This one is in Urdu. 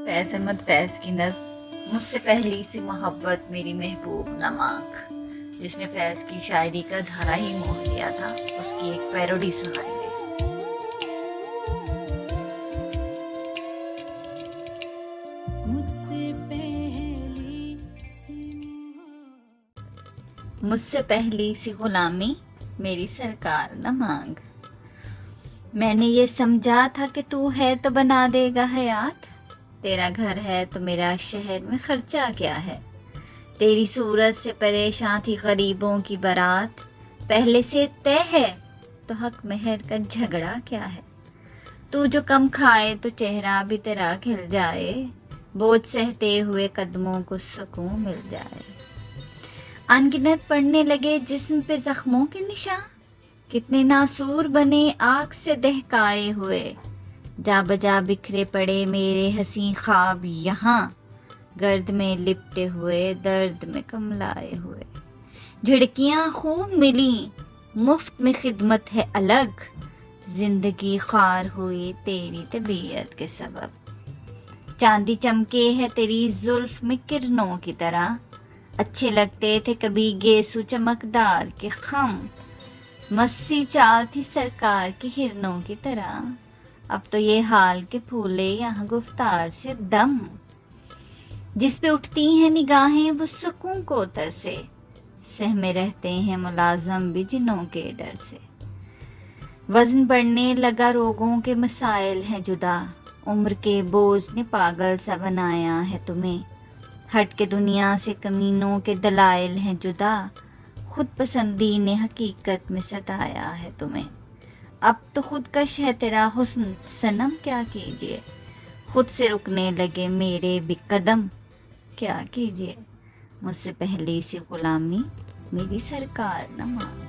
فیض احمد فیض کی نظم مجھ سے پہلی سی محبت میری محبوب نہ مانگ، جس نے فیض کی شاعری کا دھارا ہی موہ لیا تھا، اس کی ایک پیروڈی سنائیں گے۔ مجھ سے پہلی سی غلامی میری سرکار نہ مانگ، میں نے یہ سمجھا تھا کہ تو ہے تو بنا دے گا حیات، تیرا گھر ہے تو میرا شہر میں خرچہ کیا ہے، تیری صورت سے پریشان تھی غریبوں کی بارات، پہلے سے طے ہے تو حق مہر کا جھگڑا کیا ہے، تو جو کم کھائے تو چہرہ بھی تیرا کھل جائے، بوجھ سہتے ہوئے قدموں کو سکون مل جائے، انگنت پڑنے لگے جسم پہ زخموں کے نشاں، کتنے ناسور بنے آگ سے دہکائے ہوئے، جا بجا بکھرے پڑے میرے حسین خواب یہاں، گرد میں لپٹے ہوئے درد میں کملائے ہوئے، جھڑکیاں خوب ملیں مفت میں خدمت ہے الگ، زندگی خوار ہوئی تیری طبیعت کے سبب، چاندی چمکے ہے تیری زلف میں کرنوں کی طرح، اچھے لگتے تھے کبھی گیسو چمکدار کے خم، مسی چال تھی سرکار کی ہرنوں کی طرح، اب تو یہ حال کہ پھولے یہاں گفتار سے دم، جس پہ اٹھتی ہیں نگاہیں وہ سکون کو ترسے، سہمے رہتے ہیں ملازم بھی جنوں کے ڈر سے، وزن بڑھنے لگا روگوں کے مسائل ہیں جدا، عمر کے بوجھ نے پاگل سا بنایا ہے تمہیں، ہٹ کے دنیا سے کمینوں کے دلائل ہیں جدا، خود پسندی نے حقیقت میں ستایا ہے تمہیں، اب تو خود کش ہے تیرا حسن صنم کیا کیجیے، خود سے رکنے لگے میرے بھی قدم کیا کیجیے، مجھ سے پہلی سی غلامی میری سرکار نہ مان۔